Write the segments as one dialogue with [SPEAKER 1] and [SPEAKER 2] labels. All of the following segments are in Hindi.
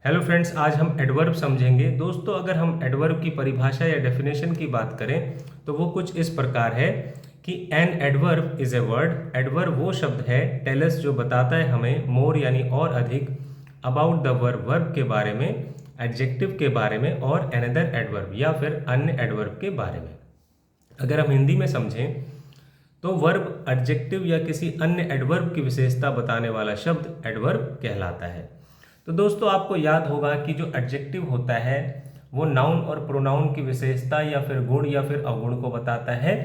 [SPEAKER 1] हेलो फ्रेंड्स, आज हम एडवर्ब समझेंगे। दोस्तों, अगर हम एडवर्ब की परिभाषा या डेफिनेशन की बात करें तो वो कुछ इस प्रकार है कि an adverb is a word. Adverb वो शब्द है टेलस जो बताता है हमें मोर यानी और अधिक, अबाउट द वर्ब वर्ब के बारे में, एडजेक्टिव के बारे में और अनदर एडवर्ब या फिर अन्य एडवर्ब के बारे में। अगर हम हिंदी में समझें तो वर्ब एडजेक्टिव या किसी अन्य एडवर्ब की विशेषता बताने वाला शब्द एडवर्ब कहलाता है। तो दोस्तों, आपको याद होगा कि जो एडजेक्टिव होता है वो नाउन और प्रोनाउन की विशेषता या फिर गुण या फिर अवगुण को बताता है,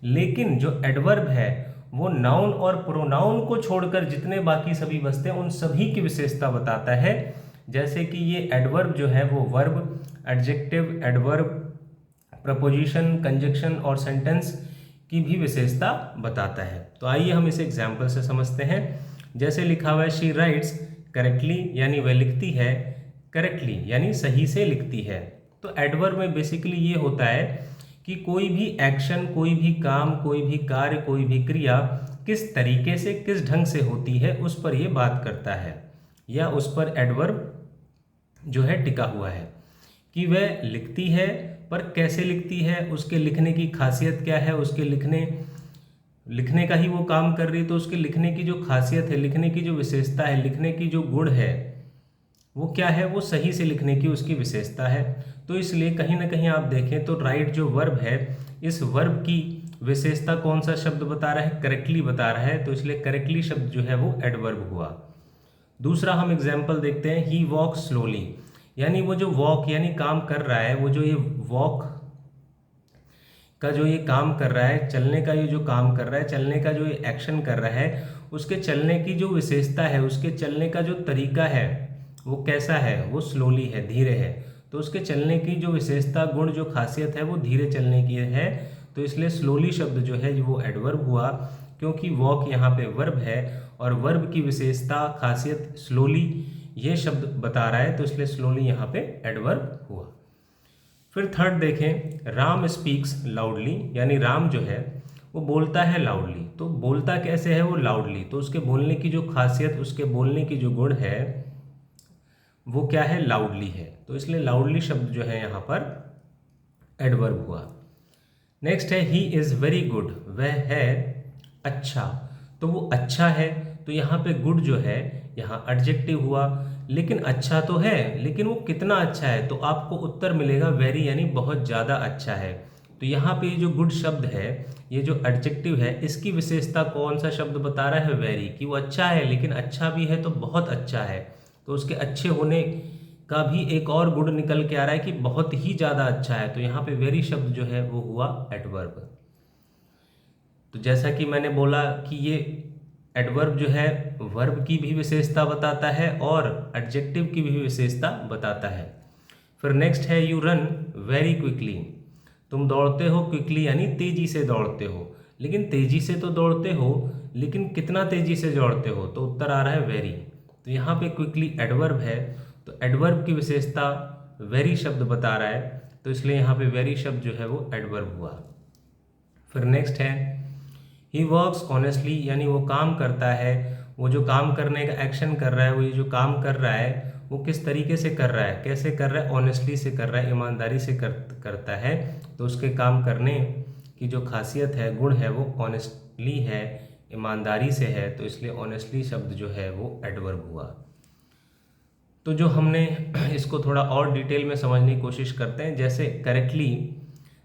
[SPEAKER 1] लेकिन जो एडवर्ब है वो नाउन और प्रोनाउन को छोड़कर जितने बाकी सभी बचते हैं उन सभी की विशेषता बताता है। जैसे कि ये एडवर्ब जो है वो verb, adjective, adverb, preposition, conjunction और सेंटेंस की भी विशेषता बताता है। तो आइए हम इसे एग्जाम्पल से समझते हैं। जैसे लिखा हुआ है शी राइट्स करेक्टली, यानी वह लिखती है करेक्टली यानी सही से लिखती है। तो एडवर्ब में बेसिकली ये होता है कि कोई भी एक्शन, कोई भी काम, कोई भी कार्य, कोई भी क्रिया किस तरीके से, किस ढंग से होती है उस पर यह बात करता है, या उस पर एडवर्ब जो है टिका हुआ है कि वह लिखती है, पर कैसे लिखती है, उसके लिखने की खासियत क्या है, उसके लिखने का ही वो काम कर रही है तो उसके लिखने की जो खासियत है, लिखने की जो विशेषता है, लिखने की जो गुण है वो क्या है, वो सही से लिखने की उसकी विशेषता है। तो इसलिए कहीं ना कहीं आप देखें तो राइट जो वर्ब है, इस वर्ब की विशेषता कौन सा शब्द बता रहा है, करेक्टली बता रहा है, तो इसलिए करेक्टली शब्द जो है वो एडवर्ब हुआ। दूसरा हम एग्जाम्पल देखते हैं, ही वॉक स्लोली, यानी वो जो वॉक यानी काम कर रहा है, वो जो ये वॉक का जो ये काम कर रहा है, चलने का ये जो काम कर रहा है, चलने का जो ये एक्शन कर रहा है, उसके चलने की जो विशेषता है, उसके चलने का जो तरीका है वो कैसा है, वो स्लोली है, धीरे है। तो उसके चलने की जो विशेषता, गुण, जो खासियत है वो धीरे चलने की है। तो इसलिए स्लोली शब्द जो है वो एडवर्ब हुआ, क्योंकि वॉक यहाँ पे वर्ब है और वर्ब की विशेषता, खासियत स्लोली ये शब्द बता रहा है, तो इसलिए स्लोली यहाँ पे एडवर्ब हुआ। फिर थर्ड देखें, राम स्पीक्स लाउडली, यानी राम जो है वो बोलता है लाउडली। तो बोलता कैसे है वो लाउडली, तो उसके बोलने की जो खासियत, उसके बोलने की जो गुण है वो क्या है, लाउडली है। तो इसलिए लाउडली शब्द जो है यहाँ पर एडवर्ब हुआ। नेक्स्ट है, ही इज़ वेरी गुड, वह है अच्छा। तो वो अच्छा है, तो यहाँ पे गुड जो है यहाँ एडजेक्टिव हुआ, लेकिन अच्छा तो है, लेकिन वो कितना अच्छा है, तो आपको उत्तर मिलेगा वेरी, यानी बहुत ज़्यादा अच्छा है। तो यहाँ पे ये जो गुड शब्द है, ये जो एडजेक्टिव है, इसकी विशेषता कौन सा शब्द बता रहा है, वेरी, कि वो अच्छा है, लेकिन अच्छा भी है तो बहुत अच्छा है। तो उसके अच्छे होने का भी एक और गुण निकल के आ रहा है कि बहुत ही ज़्यादा अच्छा है। तो यहाँ पे वेरी शब्द जो है वो हुआ एडवर्ब। तो जैसा कि मैंने बोला कि ये एडवर्ब जो है वर्ब की भी विशेषता बताता है और एडजेक्टिव की भी विशेषता बताता है। फिर नेक्स्ट है, यू रन वेरी क्विकली, तुम दौड़ते हो क्विकली यानी तेजी से दौड़ते हो। लेकिन तेजी से तो दौड़ते हो, लेकिन कितना तेजी से दौड़ते हो, तो उत्तर आ रहा है वेरी। तो यहाँ पे क्विकली एडवर्ब है, तो एडवर्ब की विशेषता वेरी शब्द बता रहा है, तो इसलिए यहाँ पे वेरी शब्द जो है वो एडवर्ब हुआ। फिर नेक्स्ट है, ही वर्क्स ऑनेस्टली, यानी वो काम करता है, वो जो काम करने का एक्शन कर रहा है, वो ये जो काम कर रहा है वो किस तरीके से कर रहा है, कैसे कर रहा है, ऑनेस्टली से कर रहा है, ईमानदारी से करता है। तो उसके काम करने की जो खासियत है, गुण है, वो ऑनेस्टली है, ईमानदारी से है, तो इसलिए ऑनेस्टली शब्द जो है वो एडवर्ब हुआ। तो जो हमने इसको थोड़ा और डिटेल में समझने की कोशिश करते हैं। जैसे करेक्टली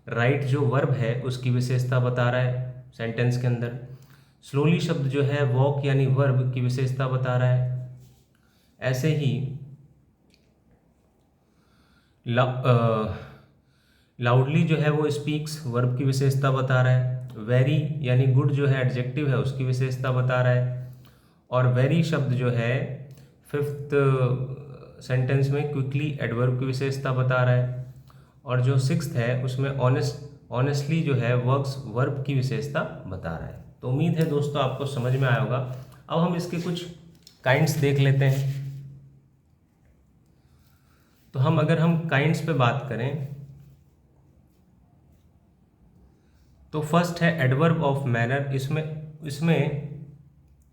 [SPEAKER 1] राइट जो वर्ब है उसकी विशेषता बता रहा है सेंटेंस के अंदर। स्लोली शब्द जो है वॉक यानी वर्ब की विशेषता बता रहा है। ऐसे ही लाउडली जो है वो स्पीक्स वर्ब की विशेषता बता रहा है। वेरी यानी गुड जो है एडजेक्टिव है उसकी विशेषता बता रहा है। और वेरी शब्द जो है फिफ्थ सेंटेंस में क्विकली एडवर्ब की विशेषता बता रहा है। और जो सिक्स्थ है उसमें ऑनेस्टली जो है वर्क्स वर्ब की विशेषता बता रहा है। तो उम्मीद है दोस्तों आपको समझ में आया होगा। अब हम इसके कुछ काइंड्स देख लेते हैं। तो अगर हम काइंड्स पे बात करें तो फर्स्ट है एडवर्ब ऑफ मैनर। इसमें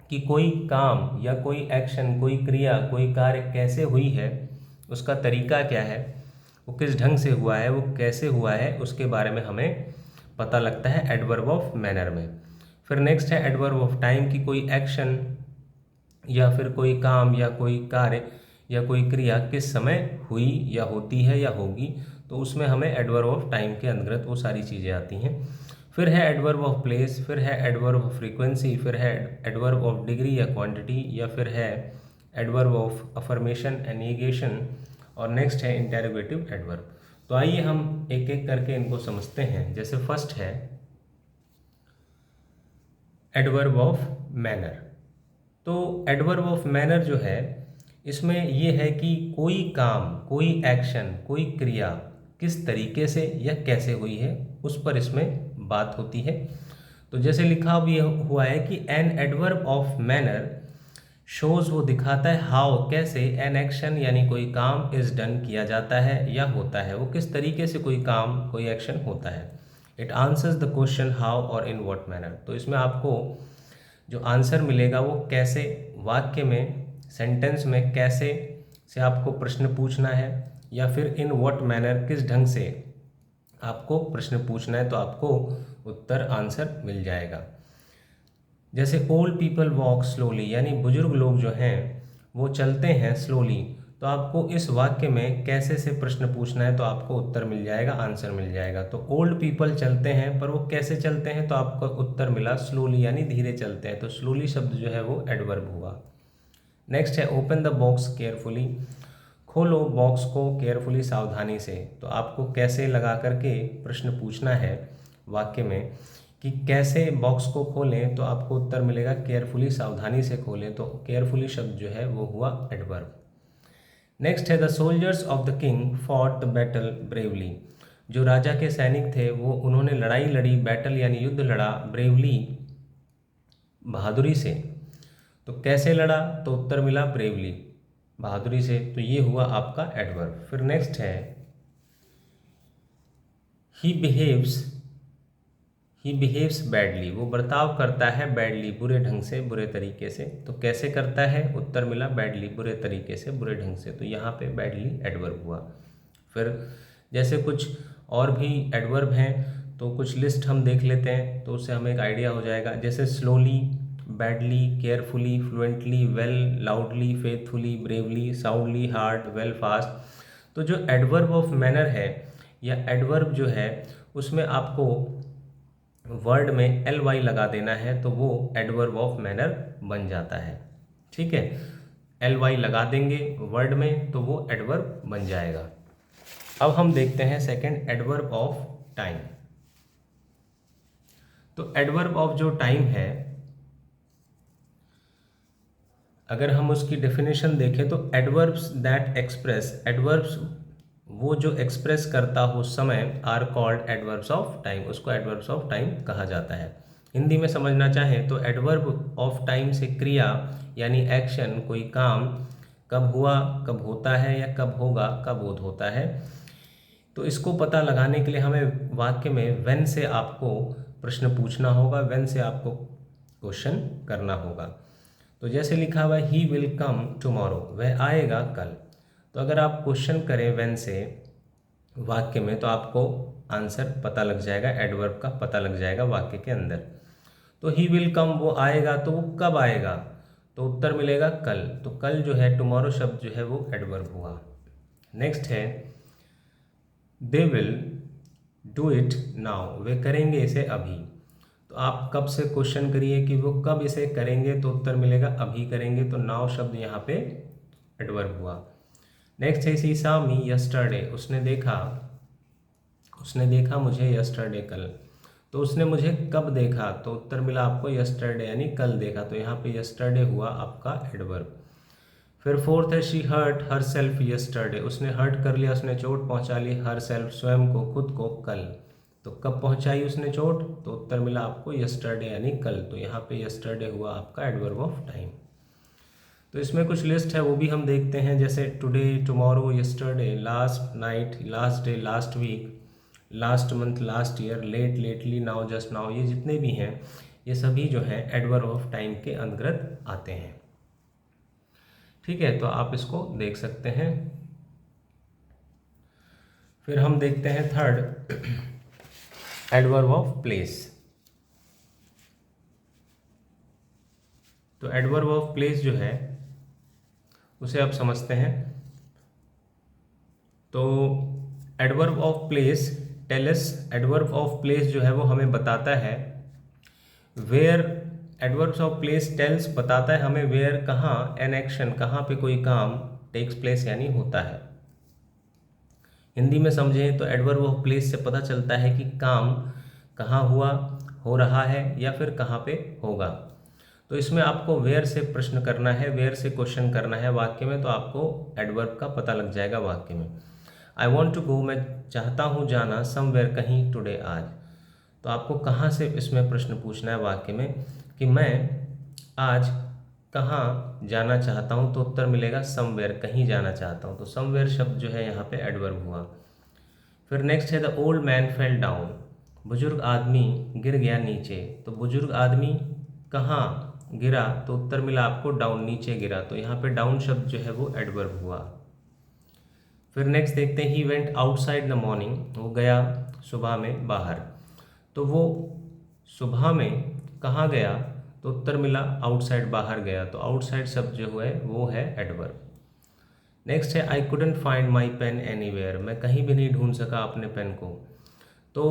[SPEAKER 1] कि कोई काम या कोई एक्शन, कोई क्रिया, कोई कार्य कैसे हुई है उसका तरीका क्या है, वो किस ढंग से हुआ है, वो कैसे हुआ है, उसके बारे में हमें पता लगता है एडवर्ब ऑफ मैनर में। फिर नेक्स्ट है एडवर्ब ऑफ टाइम की कोई एक्शन या फिर कोई काम या कोई कार्य या कोई क्रिया किस समय हुई या होती है या होगी, तो उसमें हमें एडवर्ब ऑफ टाइम के अंतर्गत वो सारी चीज़ें आती हैं। फिर है एडवर्ब ऑफ प्लेस, फिर है एडवर्ब ऑफ फ्रीक्वेंसी, फिर है एडवर्ब ऑफ डिग्री या क्वांटिटी, या फिर है adverb of affirmation and negation, और नेक्स्ट है इंटेरोगेटिव एडवर्ब। तो आइए हम एक एक करके इनको समझते हैं। जैसे फर्स्ट है एडवर्ब ऑफ मैनर। तो एडवर्ब ऑफ मैनर जो है, इसमें ये है कि कोई काम, कोई एक्शन, कोई क्रिया किस तरीके से या कैसे हुई है, उस पर इसमें बात होती है। तो जैसे लिखा भी हुआ है कि an adverb of manner shows, वो दिखाता है हाउ, कैसे, एन एक्शन यानी कोई काम इज डन किया जाता है या होता है, वो किस तरीके से कोई काम, कोई एक्शन होता है। It answers the question how और इन व्हाट मैनर। तो इसमें आपको जो आंसर मिलेगा वो कैसे, वाक्य में, सेंटेंस में कैसे से आपको प्रश्न पूछना है, या फिर इन व्हाट मैनर किस ढंग से आपको प्रश्न पूछना है, तो आपको उत्तर आंसर मिल जाएगा। जैसे ओल्ड पीपल वॉक स्लोली, यानी बुजुर्ग लोग जो हैं वो चलते हैं स्लोली, तो आपको इस वाक्य में कैसे से प्रश्न पूछना है, तो आपको उत्तर मिल जाएगा, आंसर मिल जाएगा। तो ओल्ड पीपल चलते हैं, पर वो कैसे चलते हैं, तो आपको उत्तर मिला स्लोली, यानी धीरे चलते हैं। तो स्लोली शब्द जो है वो एडवर्ब हुआ। नेक्स्ट है ओपन द बॉक्स केयरफुली, खोलो बॉक्स को केयरफुली, सावधानी से। तो आपको कैसे लगा करके प्रश्न पूछना है वाक्य में कि कैसे बॉक्स को खोलें, तो आपको उत्तर मिलेगा केयरफुली, सावधानी से खोलें। तो केयरफुली शब्द जो है वो हुआ एडवर्ब। नेक्स्ट है the soldiers of the king fought the battle bravely, जो राजा के सैनिक थे वो उन्होंने लड़ाई लड़ी, बैटल यानी युद्ध लड़ा, ब्रेवली बहादुरी से। तो कैसे लड़ा, तो उत्तर मिला ब्रेवली, बहादुरी से। तो ये हुआ आपका एडवर्ब। फिर नेक्स्ट है ही बिहेव्स बैडली, वो बर्ताव करता है बैडली, बुरे ढंग से, बुरे तरीके से। तो कैसे करता है, उत्तर मिला बैडली, बुरे तरीके से, बुरे ढंग से। तो यहाँ पे बैडली एडवर्ब हुआ। फिर जैसे कुछ और भी एडवर्ब हैं, तो कुछ लिस्ट हम देख लेते हैं, तो उससे हमें एक आइडिया हो जाएगा। जैसे slowly, badly, carefully, fluently, well, loudly, faithfully, bravely, soundly, hard, well, fast. तो जो एडवर्ब ऑफ मैनर है या एडवर्ब जो है, उसमें आपको वर्ड में ly लगा देना है, तो वो एडवर्ब ऑफ मैनर बन जाता है। ठीक है, ly लगा देंगे वर्ड में तो वो एडवर्ब बन जाएगा। अब हम देखते हैं सेकंड एडवर्ब ऑफ टाइम। तो एडवर्ब ऑफ जो टाइम है, अगर हम उसकी डेफिनेशन देखें तो एडवर्ब्स दैट एक्सप्रेस, एडवर्ब्स वो जो एक्सप्रेस करता हो समय, are called adverbs of time, उसको एडवर्ब्स ऑफ टाइम कहा जाता है। हिंदी में समझना चाहें तो एडवर्ब ऑफ टाइम से क्रिया यानी एक्शन, कोई काम कब हुआ, कब होता है, या कब होगा, कब बोध होता है। तो इसको पता लगाने के लिए हमें वाक्य में व्हेन से आपको प्रश्न पूछना होगा, व्हेन से आपको क्वेश्चन करना होगा। तो जैसे लिखा हुआ है ही विल कम टुमारो, वह आएगा कल। तो अगर आप क्वेश्चन करें व्हेन से वाक्य में, तो आपको आंसर पता लग जाएगा, एडवर्ब का पता लग जाएगा वाक्य के अंदर। तो ही विल कम, वो आएगा, तो वो कब आएगा, तो उत्तर मिलेगा कल। तो कल जो है, टुमारो शब्द जो है वो एडवर्ब हुआ। नेक्स्ट है they will do it now, वे करेंगे इसे अभी। तो आप कब से क्वेश्चन करिए कि वो कब इसे करेंगे, तो उत्तर मिलेगा अभी करेंगे। तो नाउ शब्द यहाँ पे एडवर्ब हुआ। नेक्स्ट है सी सा मी यस्टरडे, उसने देखा मुझे यस्टरडे कल। तो उसने मुझे कब देखा, तो उत्तर मिला आपको यस्टरडे यानी कल देखा। तो यहाँ पे यस्टरडे हुआ आपका एडवर्ब। फिर फोर्थ है she hurt herself yesterday, उसने हर्ट कर लिया, उसने चोट पहुँचा ली, हर सेल्फ स्वयं को, खुद को, कल। तो कब पहुँचाई उसने चोट, तो उत्तर मिला आपको यस्टरडे यानी कल। तो यहाँ पे यस्टरडे हुआ आपका एडवर्ब ऑफ टाइम। तो इसमें कुछ लिस्ट है वो भी हम देखते हैं। जैसे today, tomorrow, yesterday, last night, last day, last week, last month, last year, late, lately, now, just now, ये जितने भी हैं ये सभी जो है एडवर्ब ऑफ टाइम के अंतर्गत आते हैं। ठीक है, तो आप इसको देख सकते हैं। फिर हम देखते हैं थर्ड, एडवर्ब ऑफ प्लेस। तो एडवर्ब ऑफ प्लेस जो है उसे आप समझते हैं। तो adverb of place tells, adverb of place जो है वो हमें बताता है where, adverbs of place tells बताता है हमें वेयर, कहाँ, एन एक्शन, कहाँ पे कोई काम टेक्स प्लेस यानी होता है। हिंदी में समझें तो एडवर्ब ऑफ प्लेस से पता चलता है कि काम कहाँ हुआ, हो रहा है या फिर कहाँ पे होगा। तो इसमें आपको वेयर से प्रश्न करना है, वेयर से क्वेश्चन करना है वाक्य में, तो आपको एडवर्ब का पता लग जाएगा वाक्य में। आई वॉन्ट टू गो, मैं चाहता हूँ जाना, समवेयर, कहीं, टुडे, आज। तो आपको कहाँ से इसमें प्रश्न पूछना है वाक्य में कि मैं आज कहाँ जाना चाहता हूँ, तो उत्तर मिलेगा समवेयर, कहीं जाना चाहता हूँ। तो समवेयर शब्द जो है यहाँ पे एडवर्ब हुआ। फिर नेक्स्ट है the old man fell down, बुजुर्ग आदमी गिर गया नीचे। तो बुजुर्ग आदमी कहाँ गिरा, तो उत्तर मिला आपको डाउन, नीचे गिरा। तो यहाँ पे डाउन शब्द जो है वो एडवर्ब हुआ। फिर नेक्स्ट देखते हैं he went outside the morning, वो गया सुबह में बाहर। तो वो सुबह में कहाँ गया, तो उत्तर मिला आउटसाइड, बाहर गया। तो आउटसाइड शब्द जो है वो है एडवर्ब। नेक्स्ट है I couldn't find my pen anywhere, मैं कहीं भी नहीं ढूंढ सका अपने पेन को। तो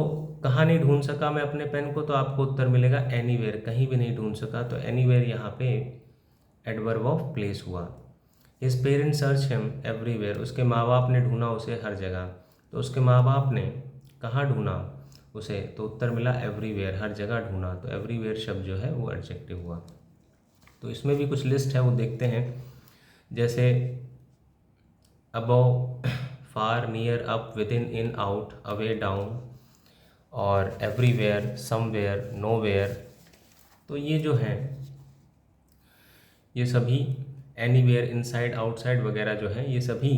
[SPEAKER 1] कहाँ नहीं ढूंढ सका मैं अपने पेन को, तो आपको उत्तर मिलेगा एनीवेयर, कहीं भी नहीं ढूंढ सका। तो एनीवेयर यहाँ पे एडवर्ब ऑफ प्लेस हुआ। His parents search him everywhere, उसके माँ बाप ने ढूंढा उसे हर जगह। तो उसके माँ बाप ने कहाँ ढूंढा उसे, तो उत्तर मिला एवरीवेयर, हर जगह ढूंढा। तो एवरीवेयर शब्द जो है वो एडजेक्टिव हुआ। तो इसमें भी कुछ लिस्ट है वो देखते हैं, जैसे above, far, near, up, with in, out, away, down, और एवरीवेयर, समवेयर, नोवेयर। तो ये जो हैं ये सभी एनीवेयर, इनसाइड, आउटसाइड वगैरह जो हैं ये सभी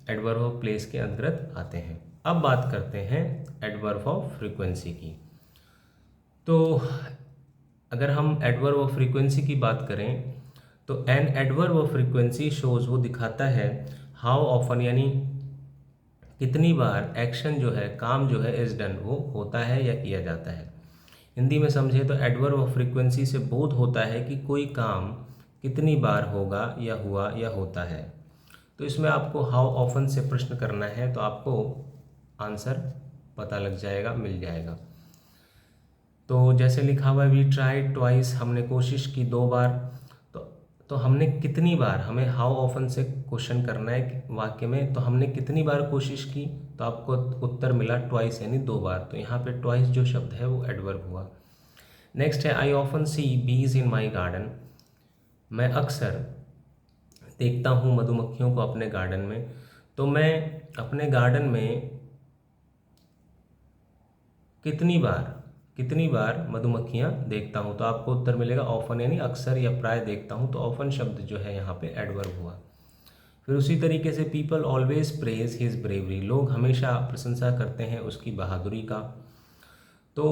[SPEAKER 1] एडवर्ब ऑफ प्लेस के अंतर्गत आते हैं। अब बात करते हैं एडवर्ब ऑफ फ्रीक्वेंसी की। तो अगर हम एडवर्ब ऑफ फ्रीक्वेंसी की बात करें तो an adverb of frequency shows, वो दिखाता है हाउ ऑफन, यानी कितनी बार एक्शन जो है, काम जो है, इज डन, वो होता है या किया जाता है। हिंदी में समझे तो एडवर्ब ऑफ फ्रीक्वेंसी से बोध होता है कि कोई काम कितनी बार होगा या हुआ या होता है। तो इसमें आपको हाउ ऑफन से प्रश्न करना है, तो आपको आंसर पता लग जाएगा, मिल जाएगा। तो जैसे लिखा हुआ है वी ट्राइड ट्वाइस, हमने कोशिश की 2 बार। तो हमने कितनी बार, हमें हाउ ऑफन से क्वेश्चन करना है वाक्य में। तो हमने कितनी बार कोशिश की, तो आपको उत्तर मिला ट्वाइस, यानी 2 बार। तो यहाँ पे ट्वाइस जो शब्द है वो एडवर्ब हुआ। नेक्स्ट है आई ऑफन सी बीज इन माई गार्डन, मैं अक्सर देखता हूँ मधुमक्खियों को अपने गार्डन में। तो मैं अपने गार्डन में कितनी बार मधुमक्खियाँ देखता हूँ, तो आपको उत्तर मिलेगा ऑफन, यानी अक्सर या प्राय देखता हूँ। तो ऑफन शब्द जो है यहाँ पे एडवर्ब हुआ। फिर उसी तरीके से people always praise his bravery, लोग हमेशा प्रशंसा करते हैं उसकी बहादुरी का। तो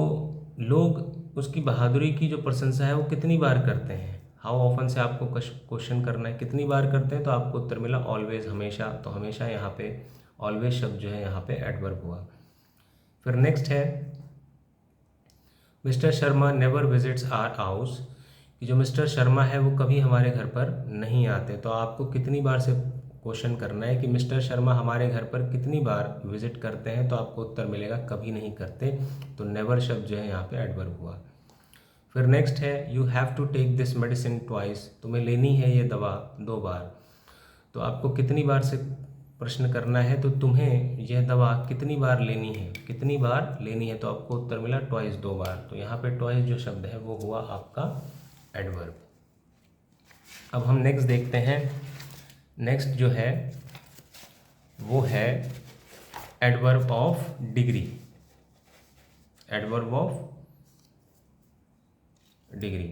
[SPEAKER 1] लोग उसकी बहादुरी की जो प्रशंसा है वो कितनी बार करते हैं, हाउ ऑफन से आपको क्वेश्चन करना है, कितनी बार करते हैं। तो आपको उत्तर मिला ऑलवेज, हमेशा। तो हमेशा यहाँ पे ऑलवेज शब्द जो है यहाँ पे एडवर्ब हुआ। फिर नेक्स्ट है mister Sharma never visits our house, कि जो मिस्टर शर्मा है वो कभी हमारे घर पर नहीं आते। तो आपको कितनी बार से क्वेश्चन करना है कि मिस्टर शर्मा हमारे घर पर कितनी बार विजिट करते हैं। तो आपको उत्तर मिलेगा कभी नहीं करते। तो नेवर शब्द जो है यहाँ पे एडवर्ब हुआ। फिर नेक्स्ट है you have to take this medicine twice, तुम्हें लेनी है ये दवा 2 बार। तो आपको कितनी बार से प्रश्न करना है, तो तुम्हें यह दवा कितनी बार लेनी है, कितनी बार लेनी है। तो आपको उत्तर मिला ट्वाइस, 2 बार। तो यहाँ पे ट्वाइस जो शब्द है वो हुआ आपका एडवर्ब। अब हम नेक्स्ट देखते हैं, नेक्स्ट जो है वो है adverb of degree. Adverb of degree,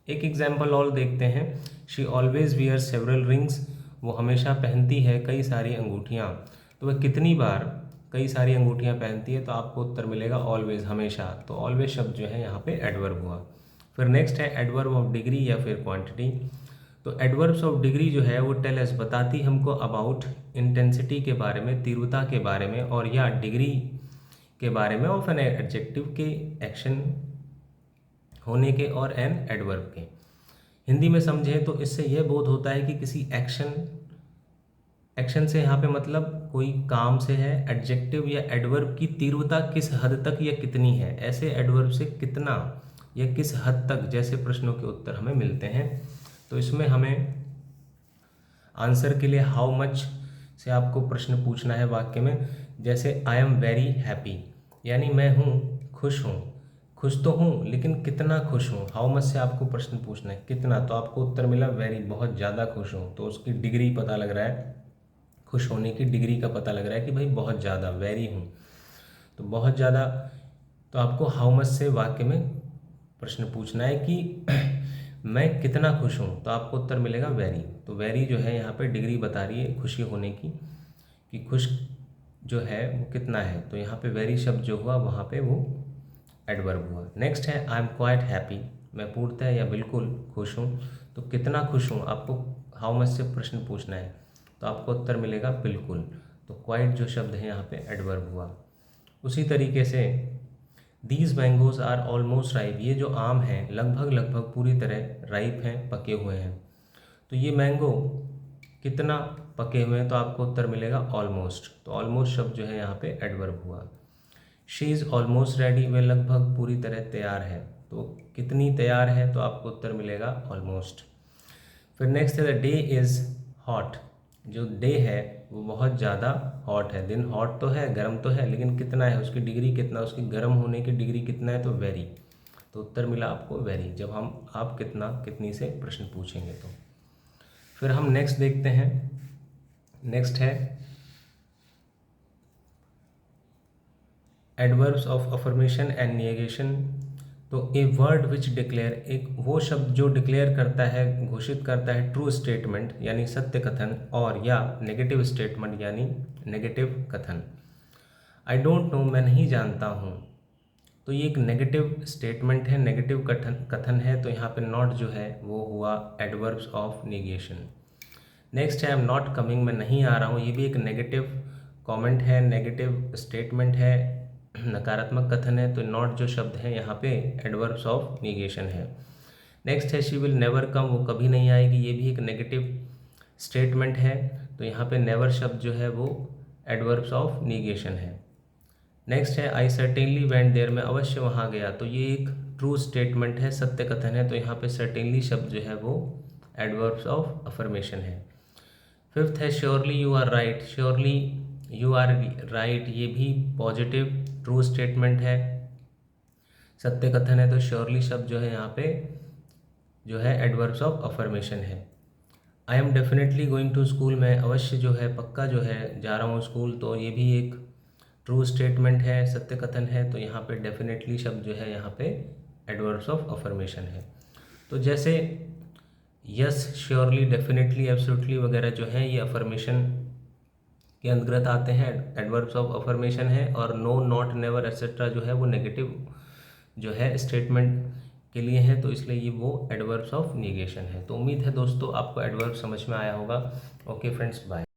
[SPEAKER 1] एक एग्जाम्पल और देखते हैं। She always wear several rings, वो हमेशा पहनती है कई सारी अंगूठियाँ। तो वह कितनी बार कई सारी अंगूठियाँ पहनती है। तो आपको उत्तर मिलेगा ऑलवेज, हमेशा। तो ऑलवेज शब्द जो है यहाँ पे एडवर्ब हुआ। फिर नेक्स्ट है एडवर्ब ऑफ डिग्री या फिर क्वांटिटी। तो एडवर्ब्स ऑफ डिग्री जो है वो टेल अस बताती हमको अबाउट इंटेंसिटी के बारे में, तीव्रता के बारे में, और या डिग्री के बारे में ऑफ एन एडजेक्टिव के, एक्शन होने के, और एन एडवर्ब के। हिंदी में समझें तो इससे यह बोध होता है कि किसी एक्शन से यहाँ पे मतलब कोई काम से है, एडजेक्टिव या एडवर्ब की तीव्रता किस हद तक या कितनी है, ऐसे एडवर्ब से कितना या किस हद तक जैसे प्रश्नों के उत्तर हमें मिलते हैं। तो इसमें हमें आंसर के लिए हाउ मच से आपको प्रश्न पूछना है वाक्य में। जैसे आई एम वेरी हैप्पी, यानी मैं हूँ, खुश हूँ, खुश तो हूँ लेकिन कितना खुश हूँ। हाउ मच से आपको प्रश्न पूछना है कितना, तो आपको उत्तर मिला वेरी, बहुत ज़्यादा खुश हूँ, तो उसकी डिग्री पता लग रहा है, खुश होने की डिग्री का पता लग रहा है कि भाई बहुत ज़्यादा, वेरी हूँ तो बहुत ज़्यादा। तो आपको हाउ मच से वाक्य में प्रश्न पूछना है कि मैं कितना खुश हूँ, तो आपको उत्तर मिलेगा वेरी। तो वेरी जो है यहाँ पे डिग्री बता रही है खुशी होने की, कि खुश जो है वो कितना है, तो यहाँ पे वेरी शब्द जो हुआ वहाँ पे वो एडवर्ब हुआ। नेक्स्ट है आई एम क्वाइट हैप्पी, मैं पूर्णतः या बिल्कुल खुश हूँ, तो कितना खुश हूँ आपको हाउ मच से प्रश्न पूछना है, तो आपको उत्तर मिलेगा बिल्कुल। तो क्वाइट जो शब्द है यहाँ पे एडवर्ब हुआ। उसी तरीके से these mangoes are almost ripe, ये जो आम हैं लगभग पूरी तरह राइप हैं, पके हुए हैं। तो ये मैंगो कितना पके हुए हैं, तो आपको उत्तर मिलेगा ऑलमोस्ट। तो ऑलमोस्ट शब्द जो है यहाँ पे एडवर्ब हुआ। शी इज़ ऑलमोस्ट रेडी, वे लगभग पूरी तरह तैयार है, तो कितनी तैयार है, तो आपको उत्तर मिलेगा ऑलमोस्ट। फिर नेक्स्ट है द डे इज़ हॉट, जो डे है वो बहुत ज़्यादा हॉट है। दिन हॉट तो है, गर्म तो है, लेकिन कितना है, उसकी डिग्री कितना, उसकी गर्म होने की डिग्री कितना है, तो वेरी। तो उत्तर मिला आपको वेरी, जब हम आप कितना कितनी से प्रश्न पूछेंगे तो। फिर हम नेक्स्ट देखते हैं। नेक्स्ट है adverbs of affirmation and negation. तो ए वर्ड विच डिक्लेयर, एक वो शब्द जो डिक्लेयर करता है, घोषित करता है ट्रू स्टेटमेंट यानी सत्य कथन, और या नेगेटिव स्टेटमेंट यानी नेगेटिव कथन। आई डोंट नो, मैं नहीं जानता हूँ, तो ये एक नेगेटिव स्टेटमेंट है, नेगेटिव कथन है, तो यहाँ पे नॉट जो है वो हुआ एडवर्ब्स ऑफ निगेशन। नेक्स्ट है आई एम नॉट कमिंग, मैं नहीं आ रहा हूँ, ये भी एक नेगेटिव कमेंट है, नेगेटिव स्टेटमेंट है, नकारात्मक कथन है, तो नॉट जो शब्द है यहाँ पे एडवर्ब्स ऑफ निगेशन है। नेक्स्ट है शी विल नेवर कम, वो कभी नहीं आएगी, ये भी एक नेगेटिव स्टेटमेंट है, तो यहाँ पे नेवर शब्द जो है वो एडवर्ब्स ऑफ निगेशन है। नेक्स्ट है आई सर्टेनली वेंट देयर, मैं अवश्य वहाँ गया, तो ये एक ट्रू स्टेटमेंट है, सत्य कथन है, तो यहाँ पे सर्टेनली शब्द जो है वो एडवर्ब्स ऑफ अफर्मेशन है। फिफ्थ है surely you are right, surely you are right, ये भी पॉजिटिव ट्रू स्टेटमेंट है, सत्य कथन है, तो श्योरली शब्द जो है यहाँ पे जो है एडवर्ब्स ऑफ अफर्मेशन है। I am definitely going to school, मैं अवश्य जो है पक्का जो है जा रहा हूँ स्कूल, तो ये भी एक ट्रू स्टेटमेंट है, सत्य कथन है, तो यहाँ पे डेफिनेटली शब्द जो है यहाँ पे एडवर्ब्स ऑफ अफर्मेशन है। तो जैसे यस, श्योरली, डेफिनेटली, एब्सोल्युटली वगैरह जो है ये अफर्मेशन के अंतर्गत आते हैं, एडवर्ब्स ऑफ अफर्मेशन है, और नो, नॉट, नेवर एक्सेट्रा जो है वो नेगेटिव जो है स्टेटमेंट के लिए है, तो इसलिए ये वो एडवर्ब्स ऑफ निगेशन है। तो उम्मीद है दोस्तों आपको एडवर्ब समझ में आया होगा। Okay friends, bye.